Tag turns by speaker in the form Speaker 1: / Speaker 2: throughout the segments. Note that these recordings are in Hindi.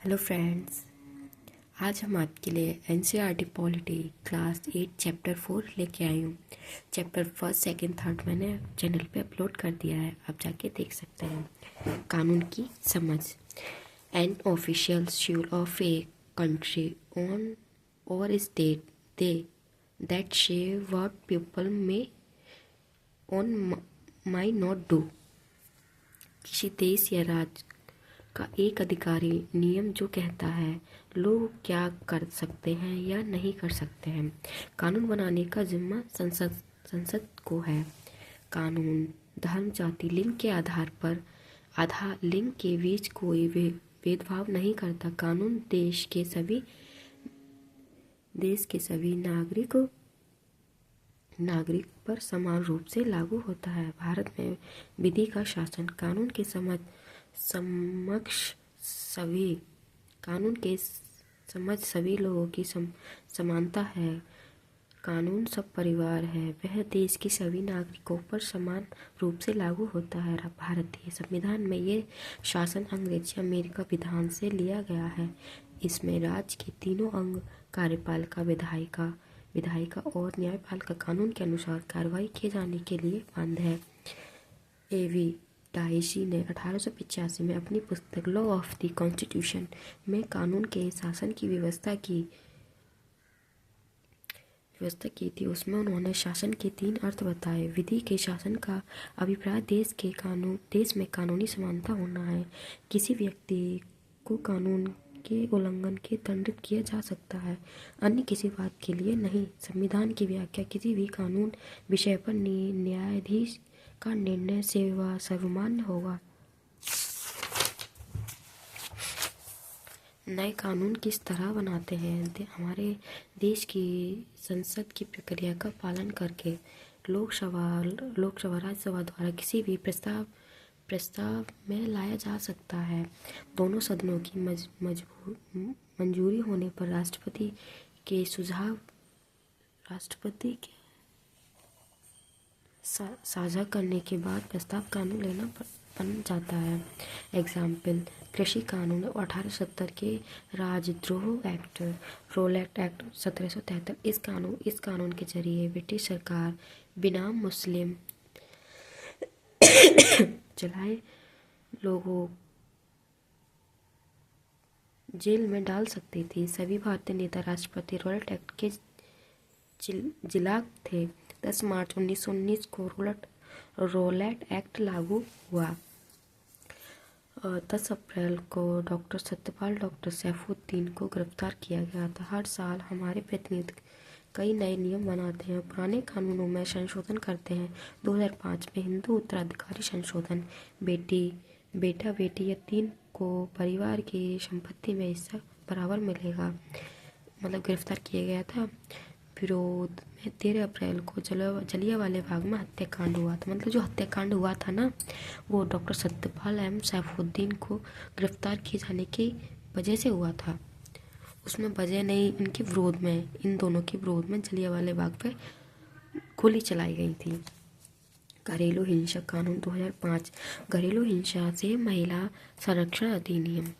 Speaker 1: हेलो फ्रेंड्स, आज हम आपके लिए एनसीईआरटी पॉलिटी क्लास 8 चैप्टर 4 लेके आई हूँ। चैप्टर फर्स्ट सेकंड थर्ड मैंने चैनल पे अपलोड कर दिया है, आप जाके देख सकते हैं। कानून की समझ। एन ऑफिशियल शिल ऑफ ए कंट्री ऑन और स्टेट दे दैट शे व्हाट पीपल में ऑन माई नॉट डू। किसी देश या राज्य का एक अधिकारी नियम जो कहता है लोग क्या कर सकते हैं या नहीं कर सकते हैं। कानून बनाने का जिम्मा संसद को है। कानून धर्म, जाति, लिंग के आधार पर लिंग के बीच कोई भेदभाव नहीं करता। कानून देश के सभी नागरिक पर समान रूप से लागू होता है। भारत में विधि का शासन कानून के समझ सभी लोगों की समानता है। कानून सब परिवार है, वह देश के सभी नागरिकों पर समान रूप से लागू होता है। भारतीय संविधान में ये शासन अंग्रेजी अमेरिका विधान से लिया गया है। इसमें राज्य के तीनों अंग कार्यपालिका, विधायिका और न्यायपालिका कानून के अनुसार कार्रवाई किए जाने के लिए बाध्य है। एवी डाइशी ने 1885 में अपनी पुस्तक लॉ ऑफ द कॉन्स्टिट्यूशन में कानून के शासन की व्यवस्था की थी। उसमें उन्होंने शासन के 3 अर्थ बताए। विधि के शासन का अभिप्राय देश में कानूनी समानता होना है। किसी व्यक्ति को कानून के उल्लंघन के दंडित किया जा सकता है, अन्य किसी बात के लिए नहीं। संविधान की व्याख्या किसी भी कानून विषय पर न्यायाधीश का निर्णय सर्वमान्य होगा। नए कानून किस तरह बनाते हैं? हमारे देश की संसद की प्रक्रिया का पालन करके लोकसभा राज्यसभा द्वारा किसी भी प्रस्ताव में लाया जा सकता है। दोनों सदनों की मंजूरी होने पर राष्ट्रपति के साझा करने के बाद प्रस्ताव कानून लेना बन जाता है। एग्जाम्पल: कृषि कानून 1870 के राजद्रोह एक्ट, रोलेट एक्ट 1773। इस कानून के जरिए ब्रिटिश सरकार बिना मुस्लिम चलाए लोगों जेल में डाल सकती थी। सभी भारतीय नेता राष्ट्रपति रोलेट एक्ट के जिलाग थे। 10 मार्च 1919 को रोलेट एक्ट लागू हुआ। 10 अप्रैल को डॉक्टर सत्यपाल डॉक्टर सैफुद्दीन को गिरफ्तार किया गया था। हर साल हमारे प्रतिनिधि कई नए नियम बनाते हैं, पुराने कानूनों में संशोधन करते हैं। 2005 में हिंदू उत्तराधिकारी संशोधन, बेटा बेटी या 3 को परिवार की संपत्ति में हिस्सा बराबर मिलेगा, मतलब गिरफ्तार किया गया था। विरोध में 13 अप्रैल को जलियांवाला बाग में हत्याकांड हुआ था। मतलब जो हत्याकांड हुआ था ना, वो डॉक्टर सत्यपाल एवं सैफुद्दीन को गिरफ्तार किए जाने की वजह से हुआ था। उसमें वजह नहीं, इनके विरोध में, इन दोनों के विरोध में जलियांवाला बाग पे गोली चलाई गई थी। घरेलू हिंसा कानून 2005। घरेलू हिंसा से महिला संरक्षण अधिनियम।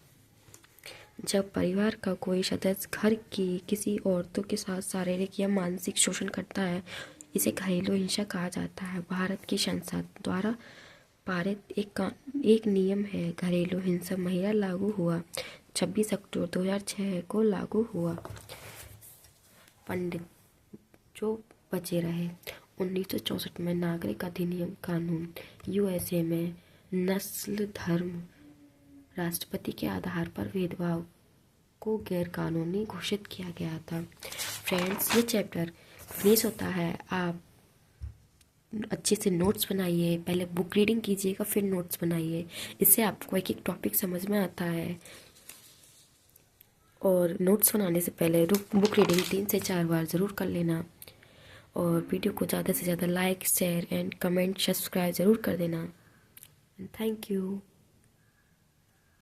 Speaker 1: जब परिवार का कोई सदस्य घर की किसी औरतों के साथ शारीरिक या मानसिक शोषण करता है, इसे घरेलू हिंसा कहा जाता है। भारत की संसद द्वारा पारित एक नियम है घरेलू हिंसा महिला लागू हुआ 26 अक्टूबर 2006 को लागू हुआ। पंडित जो बचे रहे। 1964 में नागरिक अधिनियम कानून। यूएसए में नस्ल, धर्म, राष्ट्रपति के आधार पर भेदभाव को गैर कानूनी घोषित किया गया था। फ्रेंड्स, ये चैप्टर फिनिश होता है। आप अच्छे से नोट्स बनाइए, पहले बुक रीडिंग कीजिएगा फिर नोट्स बनाइए, इससे आपको एक एक टॉपिक समझ में आता है। और नोट्स बनाने से पहले बुक रीडिंग 3 से 4 बार ज़रूर कर लेना। और वीडियो को ज़्यादा से ज़्यादा like, share and comment, subscribe ज़रूर कर देना। Thank you.